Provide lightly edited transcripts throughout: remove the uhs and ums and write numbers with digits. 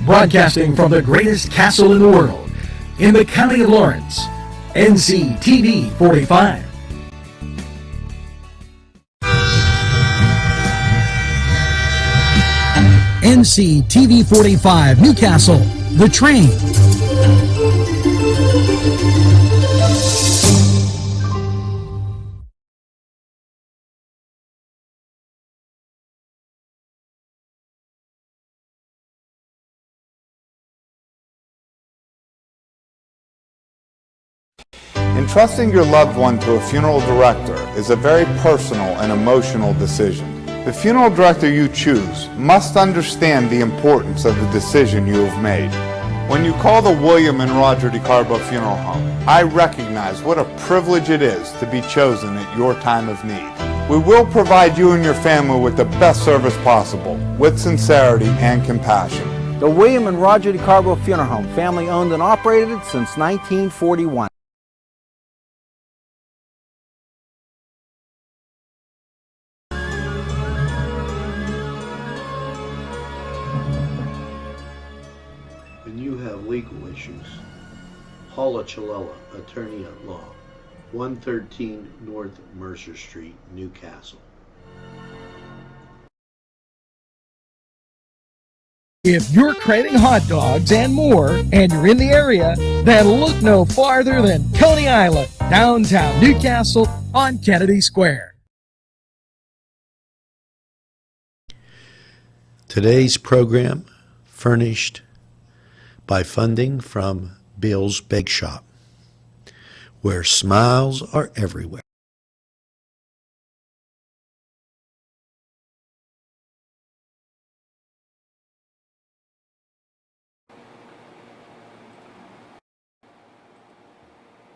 Broadcasting from the greatest castle in the world, in the county of Lawrence, NCTV45. NCTV45 Newcastle, The Train. Entrusting your loved one to a funeral director is a very personal and emotional decision. The funeral director you choose must understand the importance of the decision you have made. When you call the William and Roger DeCarbo Funeral Home, I recognize what a privilege it is to be chosen at your time of need. We will provide you and your family with the best service possible, with sincerity and compassion. The William and Roger DeCarbo Funeral Home, family owned and operated since 1941. When you have legal issues, Paula Chalella, attorney at law, 113 North Mercer Street, Newcastle. If you're craving hot dogs and more, and you're in the area, then look no farther than Coney Island, downtown Newcastle on Kennedy Square. Today's program furnished by funding from Bill's Bake Shop, where smiles are everywhere.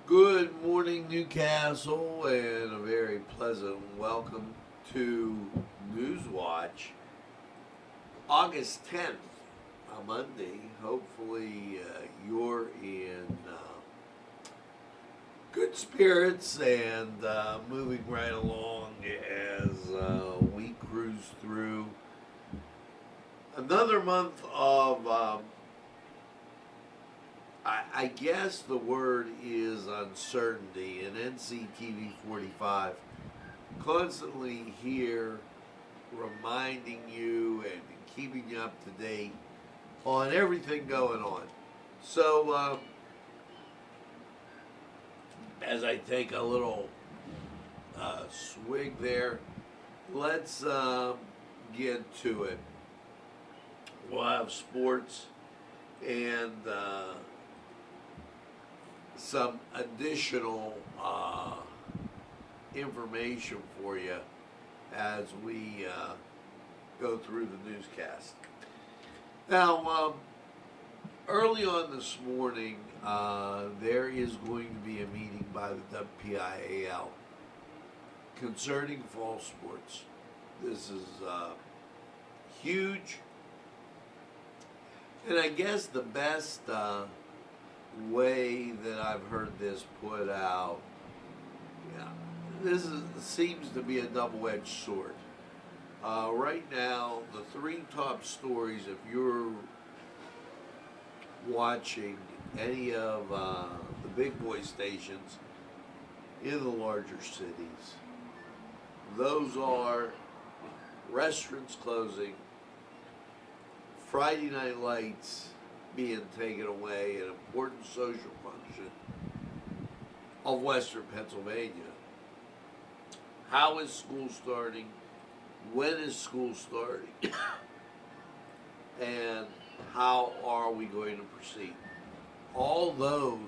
Good morning, Newcastle, and a very pleasant welcome to Newswatch. August 10th, a Monday. Hopefully you're in good spirits and moving right along as we cruise through another month of I guess the word is uncertainty, and NCTV45 constantly here reminding you and keeping you up to date on everything going on. So as I take a little swig there, let's get to it. We'll have sports and some additional information for you as we go through the newscast. Now, early on this morning, there is going to be a meeting by the WPIAL concerning fall sports. This is huge, and I guess the best way that I've heard this put out, seems to be a double-edged sword. Right now, the three top stories, if you're watching any of the big boy stations in the larger cities, those are restaurants closing, Friday night lights being taken away, an important social function of Western Pennsylvania. How is school starting? When is school starting? And how are we going to proceed? All those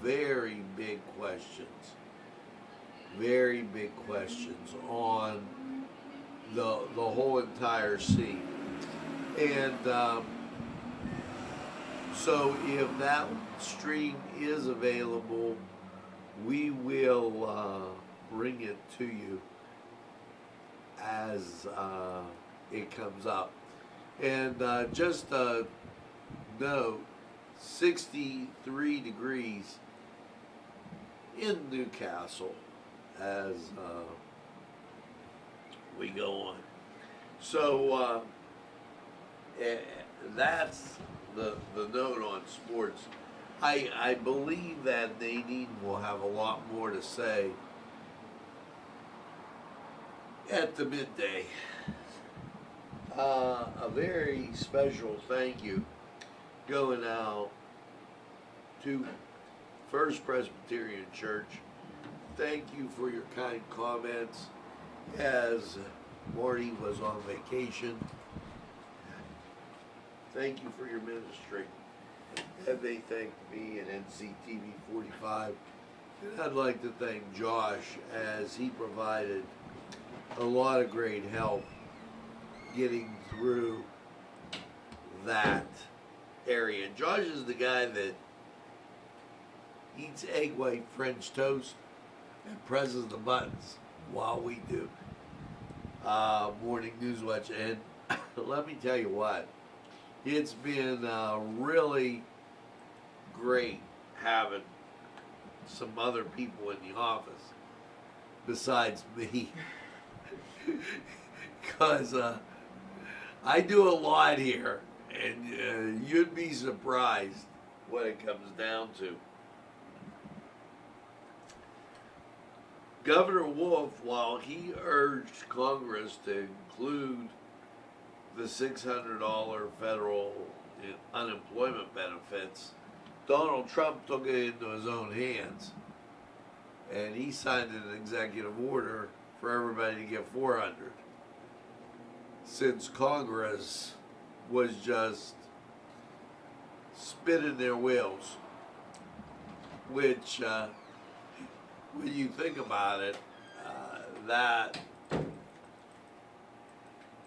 very big questions on the whole entire scene. And so if that stream is available, we will bring it to you as it comes up. And just a note, 63 degrees in Newcastle as we go on. So that's the note on sports. I believe that Nadine will have a lot more to say at the midday. A very special thank you going out to First Presbyterian Church. Thank you for your kind comments as Marty was on vacation. Thank you for your ministry. And they thanked me and NCTV45. And I'd like to thank Josh as he provided a lot of great help getting through that area. Josh is the guy that eats egg white French toast and presses the buttons while we do morning Newswatch. And let me tell you what, it's been really great having some other people in the office besides me, because I do a lot here, and you'd be surprised what it comes down to. Governor Wolf, while he urged Congress to include the $600 federal unemployment benefits, Donald Trump took it into his own hands, and he signed an executive order for everybody to get $400, since Congress was just spinning their wheels, which, when you think about it, that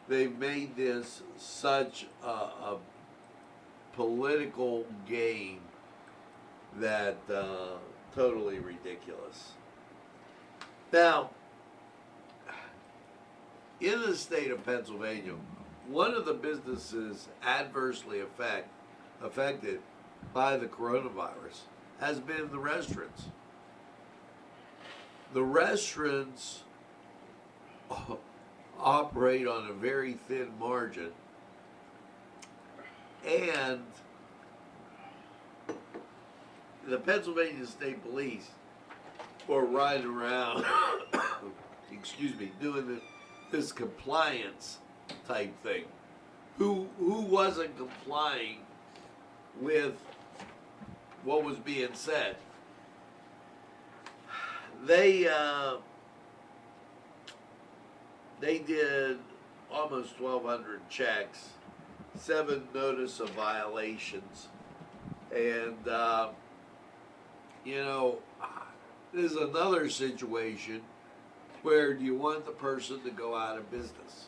they've made this such a political game that totally ridiculous. Now, in the state of Pennsylvania, one of the businesses adversely affected by the coronavirus has been the restaurants. The restaurants operate on a very thin margin, and the Pennsylvania State Police were riding around, doing this compliance type thing. Who wasn't complying with what was being said? They did almost 1,200 checks, 7 notice of violations, and there's another situation where do you want the person to go out of business?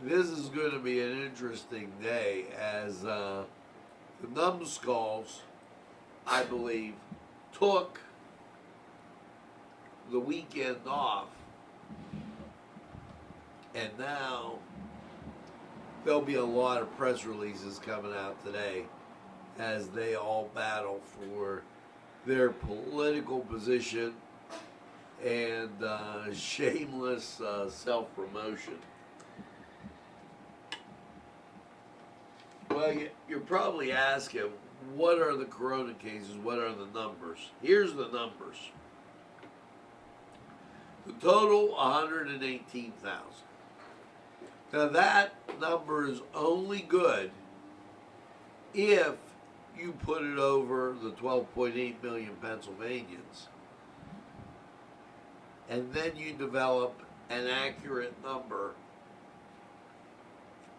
This is going to be an interesting day as the numbskulls, I believe, took the weekend off, and now there'll be a lot of press releases coming out today as they all battle for their political position and shameless self-promotion. Well, you're probably asking, what are the corona cases? What are the numbers? Here's the numbers. The total, 118,000. Now that number is only good if you put it over the 12.8 million Pennsylvanians, and then you develop an accurate number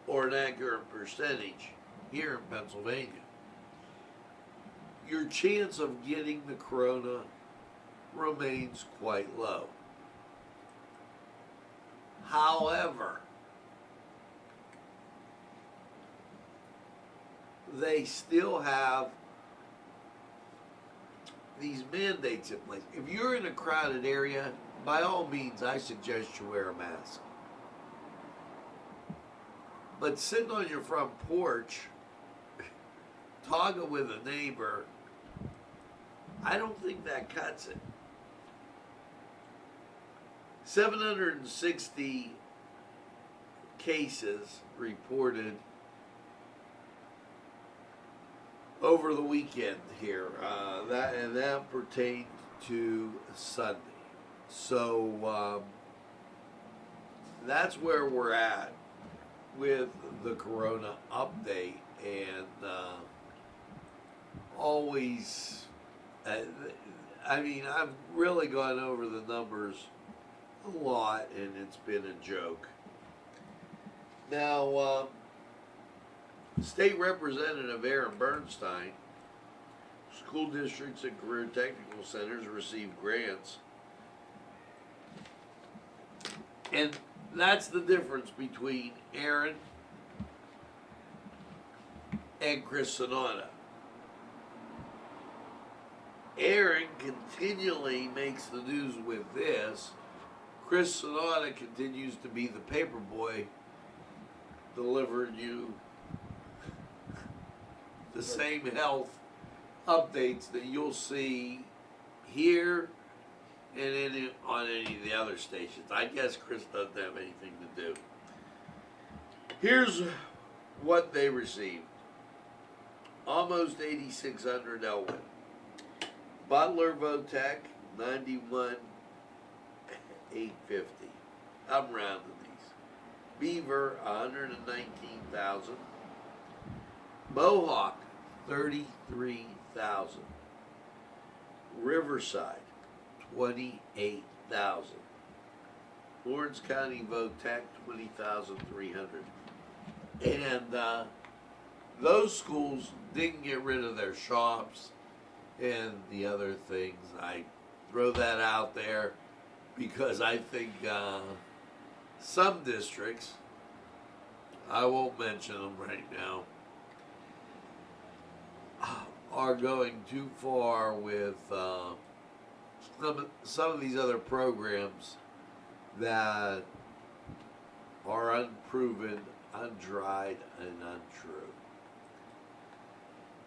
or an accurate percentage here in Pennsylvania. Your chance of getting the corona remains quite low. However, they still have these mandates in place. If you're in a crowded area, by all means, I suggest you wear a mask. But sitting on your front porch, talking with a neighbor, I don't think that cuts it. 760 cases reported over the weekend here. That pertained to Sunday. So that's where we're at with the corona update, and always, I mean, I've really gone over the numbers a lot, and it's been a joke. Now, State Representative Aaron Bernstein, school districts and career technical centers receive grants. And that's the difference between Aaron and Chris Sonata. Aaron continually makes the news with this. Chris Sonata continues to be the paper boy delivering you the same health updates that you'll see here and on any of the other stations. I guess Chris doesn't have anything to do. Here's what they received. Almost 8,600 Elwyn. Butler Votech, 91,850. I'm rounding these. Beaver, 119,000. Mohawk, 33,000. Riverside, 28,000. Lawrence County Votech, 20,300. And those schools didn't get rid of their shops and the other things. I throw that out there because I think some districts, I won't mention them right now, are going too far with some of these other programs that are unproven, undried, and untrue.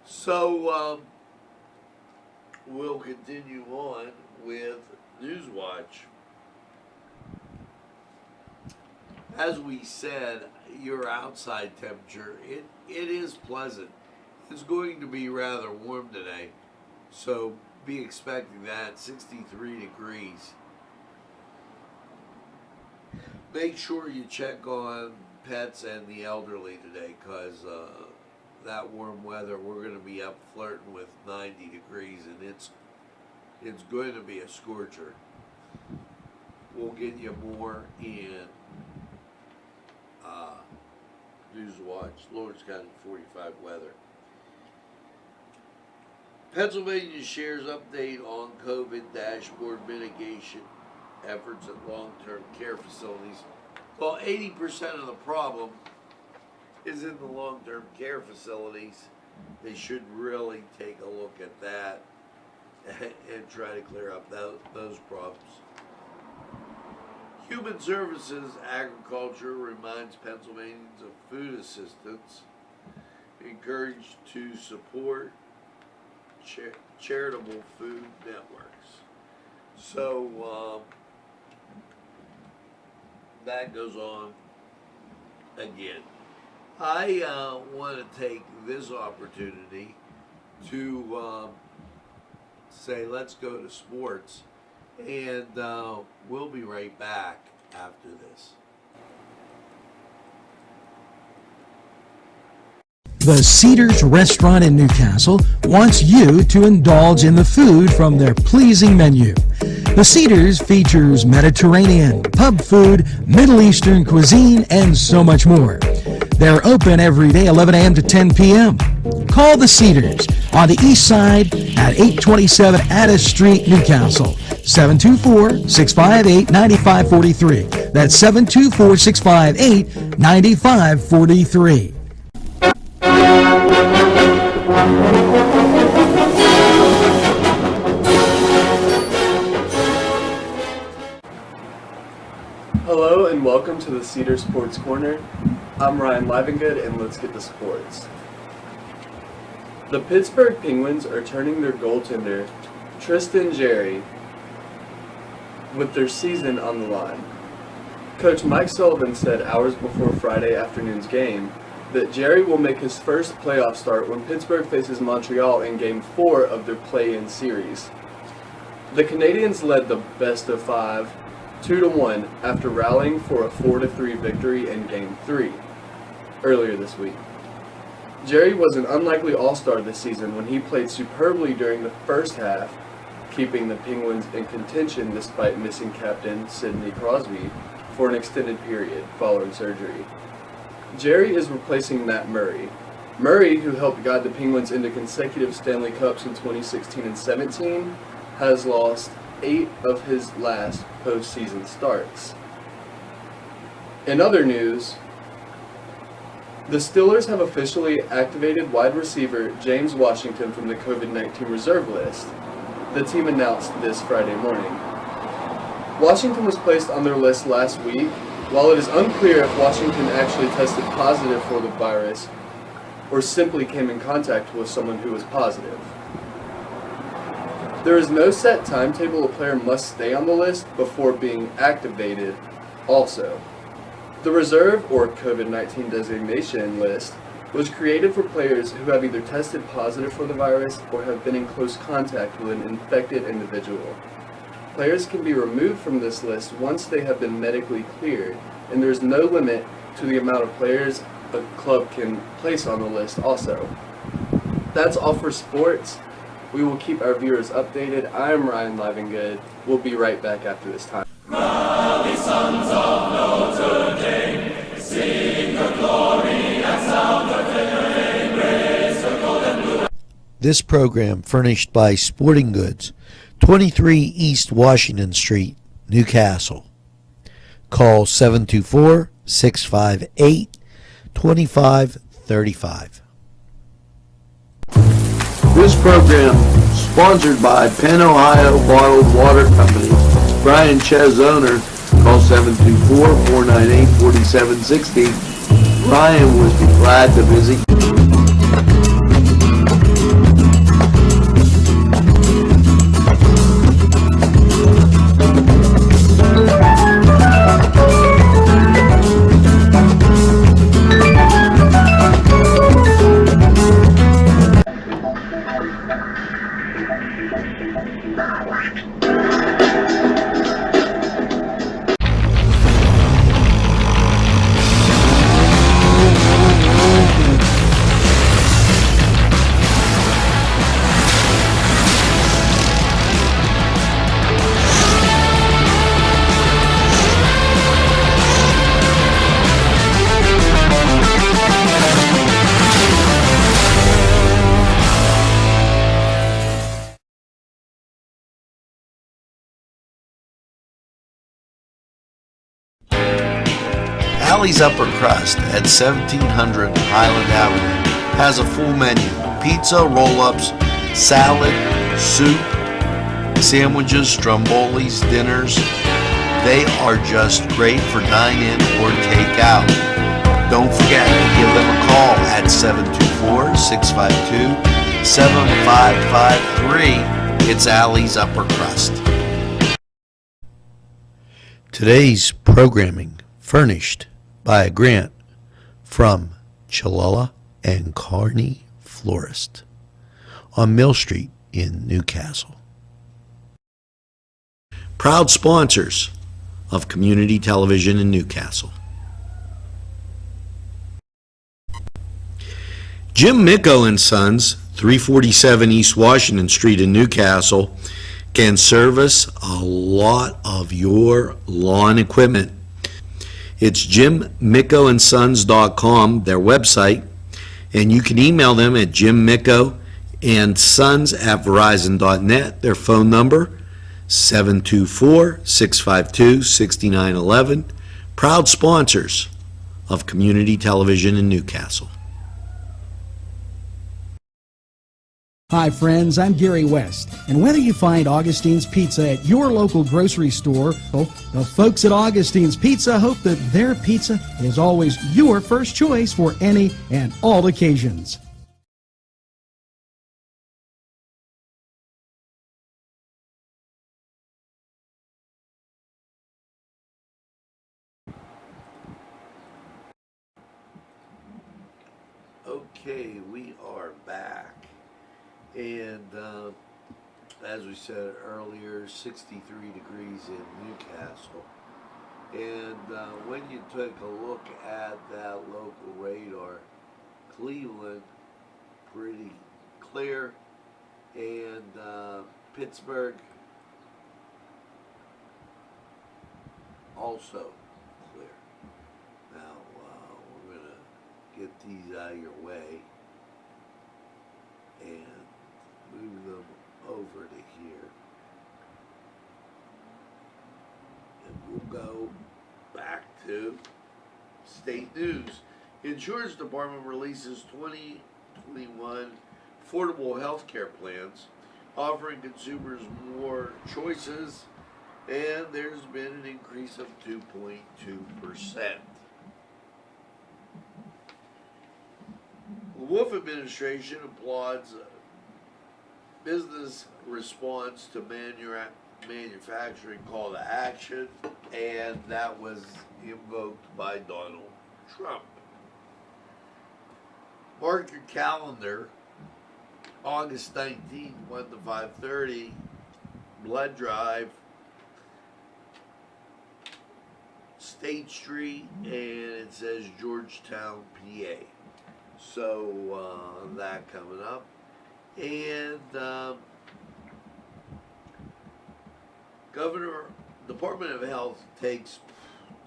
So we'll continue on with Newswatch. As we said, your outside temperature, it is pleasant. It's going to be rather warm today, so be expecting that, 63 degrees. Make sure you check on pets and the elderly today, because that warm weather, we're going to be up flirting with 90 degrees, and it's going to be a scorcher. We'll get you more in Newswatch, Lawrence County 45 weather. Pennsylvania shares update on COVID dashboard mitigation efforts at long-term care facilities. Well, 80% of the problem is in the long-term care facilities. They should really take a look at that and try to clear up those problems. Human Services Agriculture reminds Pennsylvanians of food assistance, encouraged to support charitable food networks. So that goes on again. I want to take this opportunity to say let's go to sports, and we'll be right back after this. The Cedars Restaurant in Newcastle wants you to indulge in the food from their pleasing menu. The Cedars features Mediterranean, pub food, Middle Eastern cuisine, and so much more. They're open every day, 11 a.m. to 10 p.m. Call the Cedars on the east side at 827 Addis Street, Newcastle, 724-658-9543. That's 724-658-9543. Hello and welcome to the Cedar Sports Corner. I'm Ryan Livengood, and let's get to sports. The Pittsburgh Penguins are turning their goaltender, Tristan Jarry, with their season on the line. Coach Mike Sullivan said hours before Friday afternoon's game that Jerry will make his first playoff start when Pittsburgh faces Montreal in Game 4 of their play-in series. The Canadians led the best-of-5 2-1 after rallying for a 4-3 victory in Game 3 earlier this week. Jerry was an unlikely all-star this season when he played superbly during the first half, keeping the Penguins in contention despite missing captain Sidney Crosby for an extended period following surgery. Jerry is replacing Matt Murray. Murray, who helped guide the Penguins into consecutive Stanley Cups in 2016 and 17, has lost 8 of his last postseason starts. In other news, the Steelers have officially activated wide receiver James Washington from the COVID-19 reserve list. The team announced this Friday morning. Washington was placed on their list last week. While it is unclear if Washington actually tested positive for the virus or simply came in contact with someone who was positive. There is no set timetable a player must stay on the list before being activated also. The reserve or COVID-19 designation list was created for players who have either tested positive for the virus or have been in close contact with an infected individual. Players can be removed from this list once they have been medically cleared, and there is no limit to the amount of players a club can place on the list also. That's all for sports. We will keep our viewers updated. I'm Ryan Livingood. We'll be right back after this time. This program furnished by Sporting Goods, 23 East Washington Street, Newcastle. Call 724-658-2535. This program sponsored by Penn Ohio Bottled Water Company. Brian Ches, owner. Call 724-498-4760. Brian would be glad to visit you. Allie's Upper Crust at 1700 Highland Avenue has a full menu: pizza, roll-ups, salad, soup, sandwiches, strombolis, dinners. They are just great for dine-in or take-out. Don't forget to give them a call at 724-652-7553. It's Allie's Upper Crust. Today's programming furnished by a grant from Chalala and Carney Florist on Mill Street in Newcastle. Proud sponsors of community television in Newcastle. Jim Micco and Sons, 347 East Washington Street in Newcastle, can service a lot of your lawn equipment. It's jimmickoandsons.com, their website, and you can email them at jimmickoandsons@verizon.net. Their phone number, 724-652-6911. Proud sponsors of community television in Newcastle. Hi friends, I'm Gary West, and whether you find Augustine's Pizza at your local grocery store, the folks at Augustine's Pizza hope that their pizza is always your first choice for any and all occasions. Okay, we are back. And as we said earlier, 63 degrees in Newcastle. And when you take a look at that local radar, Cleveland, pretty clear. And Pittsburgh, also clear. Now, we're going to get these out of your way and move them over to here. And we'll go back to state news. Insurance Department releases 2021 affordable health care plans, offering consumers more choices, and there's been an increase of 2.2%. The Wolf administration applauds business response to manufacturing call to action, and that was invoked by Donald Trump. Mark your calendar, August 19th, 1 to 5:30, blood drive, State Street, and it says Georgetown, PA. So that coming up. And Department of Health takes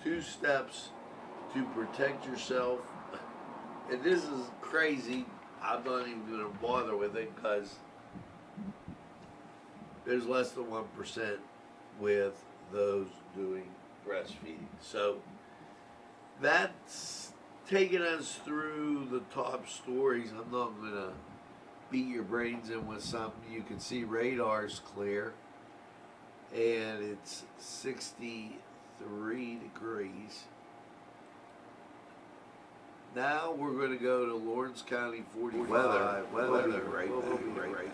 2 steps to protect yourself. And this is crazy. I'm not even going to bother with it because there's less than 1% with those doing breastfeeding. So that's taking us through the top stories. I'm not going to beat your brains in with something. You can see radar's clear, and it's 63 degrees. Now we're going to go to Lawrence County 45. Weather. We'll be right back.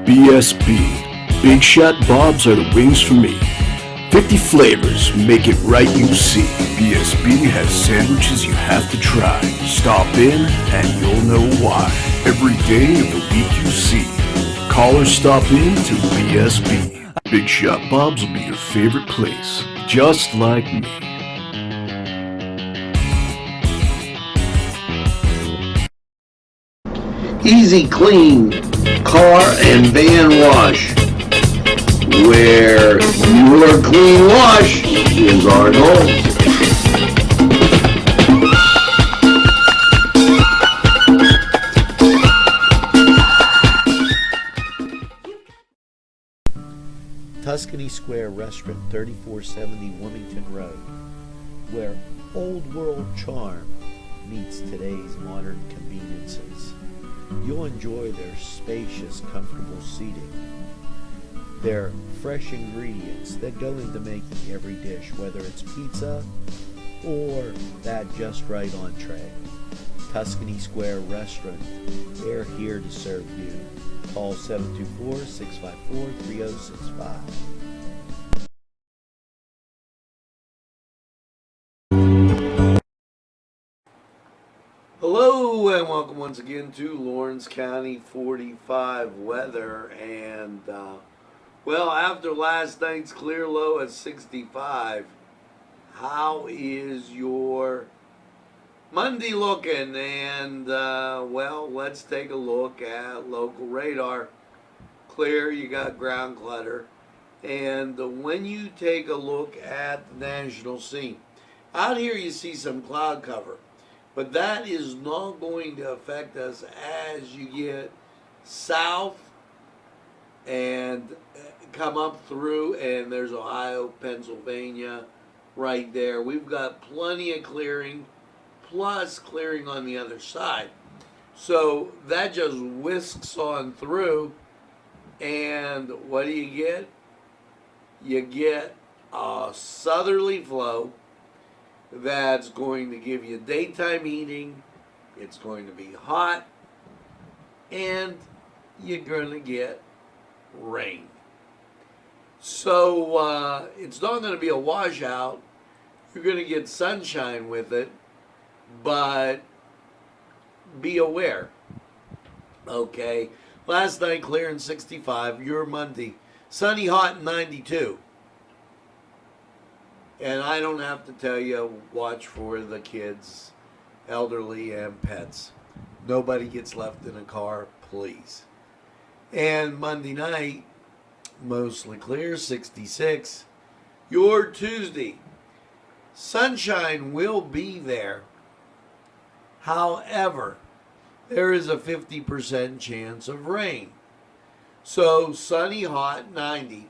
BSB. Big Shot Bobs are the wings for me. 50 flavors, make it right, you see. BSB has sandwiches you have to try. Stop in and you'll know why. Every day of the week you see. Call or stop in to BSB. Big Shot Bobs will be your favorite place, just like me. Easy Clean Car and Van Wash, where your clean wash is our goal. Tuscany Square Restaurant, 3470 Wilmington Road, where old world charm meets today's modern conveniences. You'll enjoy their spacious, comfortable seating, their fresh ingredients that go into making every dish, whether it's pizza or that just right entree. Tuscany Square Restaurant, they're here to serve you. Call 724-654-3065. Hello and welcome once again to Lawrence County 45 weather. And well, after last night's clear low at 65, how is your Monday looking? And well, let's take a look at local radar. Clear, you got ground clutter. And when you take a look at the national scene, out here you see some cloud cover. But that is not going to affect us as you get south and come up through, and there's Ohio, Pennsylvania right there. We've got plenty of clearing, plus clearing on the other side. So that just whisks on through, and what do you get? You get a southerly flow that's going to give you daytime heating. It's going to be hot, and you're going to get rain. So it's not going to be a washout. You're going to get sunshine with it, but be aware. Okay, last night clear and 65. Your Monday, sunny, hot, and 92. And I don't have to tell you, watch for the kids, elderly, and pets. Nobody gets left in a car, please. And Monday night, mostly clear, 66. Your Tuesday, sunshine will be there. However, there is a 50% chance of rain. So sunny, hot, 90.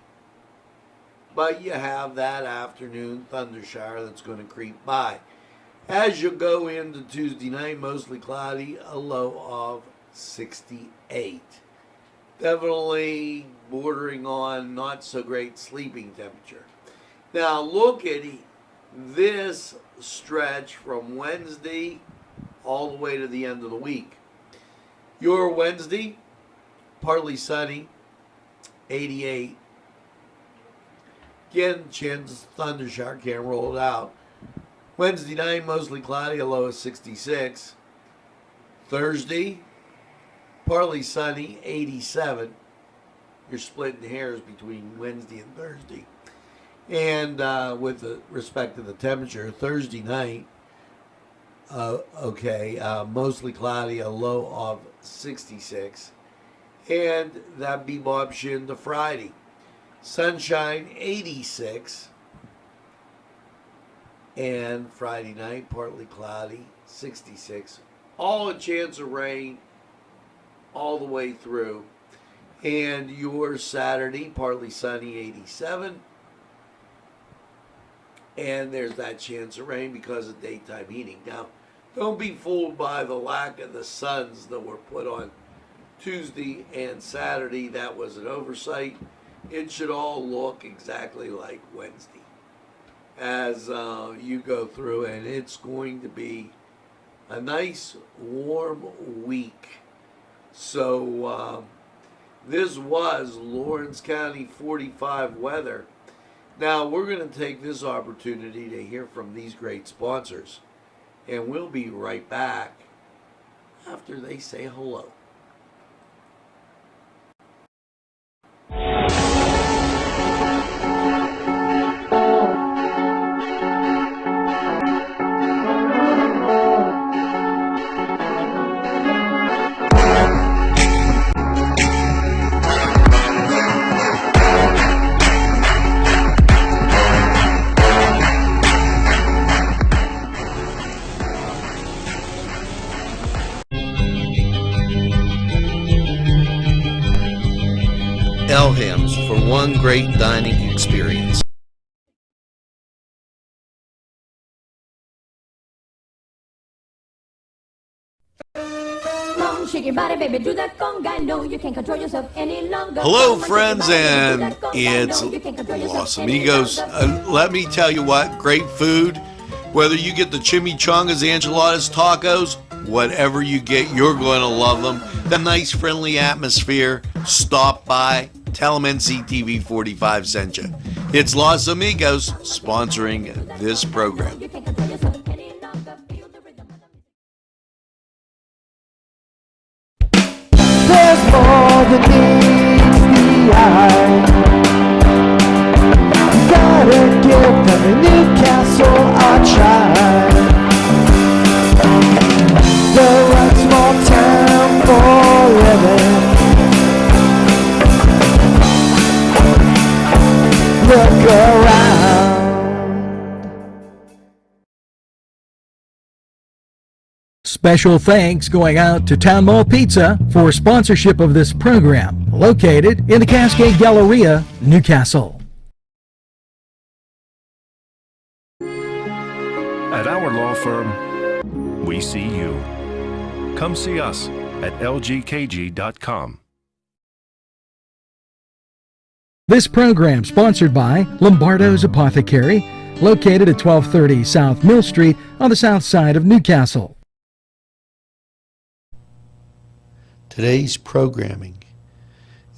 But you have that afternoon thunder shower that's going to creep by. As you go into Tuesday night, mostly cloudy, a low of 68. Definitely bordering on not so great sleeping temperature. Now look at this stretch from Wednesday all the way to the end of the week. Your Wednesday, partly sunny, 88. Again, chance of thunder shower, can't roll it out. Wednesday night, mostly cloudy, a low of 66. Thursday, partly sunny, 87. You're splitting hairs between Wednesday and Thursday. And with respect to the temperature, Thursday night, mostly cloudy, a low of 66. And that bebop you into Friday. Sunshine, 86. And Friday night, partly cloudy, 66. All a chance of rain all the way through. And your Saturday, partly sunny, 87. And there's that chance of rain because of daytime heating. Now, don't be fooled by the lack of the suns that were put on Tuesday and Saturday. That was an oversight. It should all look exactly like Wednesday as you go through, and it's going to be a nice warm week. So this was Lawrence County 45 weather. Now we're going to take this opportunity to hear from these great sponsors, and we'll be right back after they say hello. Elham's for one great dining experience. Shake your body, baby, do that conga. No, you can't control yourself any longer. Hello, friends, and it's Los Amigos. Let me tell you what, great food. Whether you get the chimichangas, enchiladas, tacos, whatever you get, you're going to love them. The nice, friendly atmosphere. Stop by. Tell them NCTV45 sent you. It's Los Amigos sponsoring this program. There's more than meets the eye. Gotta give them a Newcastle a try. The right small town for living. Look around. Special thanks going out to Town Mall Pizza for sponsorship of this program, located in the Cascade Galleria, Newcastle. At our law firm, we see you. Come see us at lgkg.com. This program sponsored by Lombardo's Apothecary, located at 1230 South Mill Street on the south side of Newcastle. Today's programming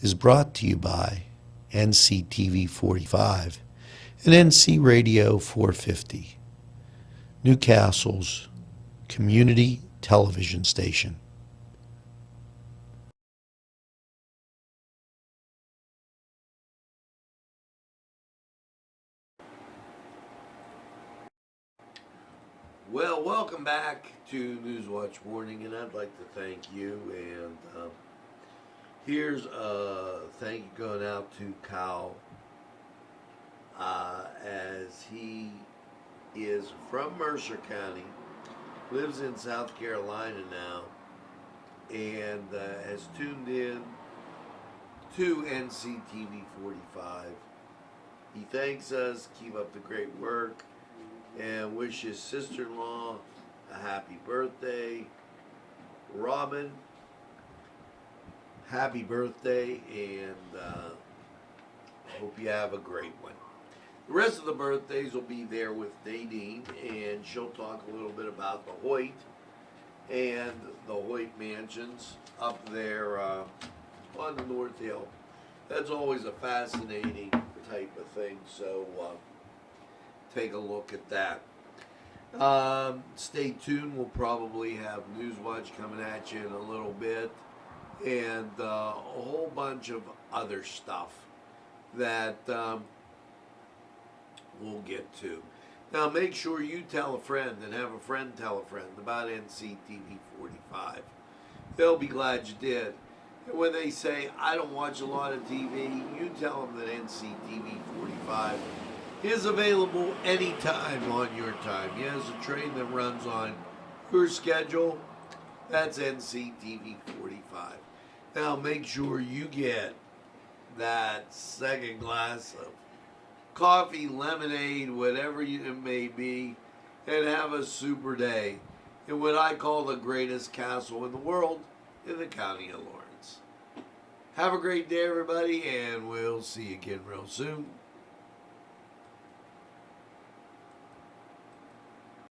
is brought to you by NCTV45 and NC Radio 450, Newcastle's community television station. Well, welcome back to Newswatch Morning, and I'd like to thank you. And here's a thank you going out to Kyle, as he is from Mercer County, lives in South Carolina now, and has tuned in to NCTV45. He thanks us, keep up the great work, and wish his sister-in-law a happy birthday. Robin, happy birthday, and hope you have a great one. The rest of the birthdays will be there with Nadine, and she'll talk a little bit about the Hoyt and the Hoyt Mansions up there on the North Hill. That's always a fascinating type of thing, so take a look at that. Stay tuned. We'll probably have Newswatch coming at you in a little bit, and a whole bunch of other stuff that we'll get to. Now, make sure you tell a friend and have a friend tell a friend about NCTV45. They'll be glad you did. And when they say, I don't watch a lot of TV, you tell them that NCTV45 is available anytime on your time. Yes, a train that runs on your schedule, that's NCTV45. Now, make sure you get that second glass of coffee, lemonade, whatever it may be, and have a super day in what I call the greatest castle in the world, in the county of Lawrence. Have a great day, everybody, and we'll see you again real soon.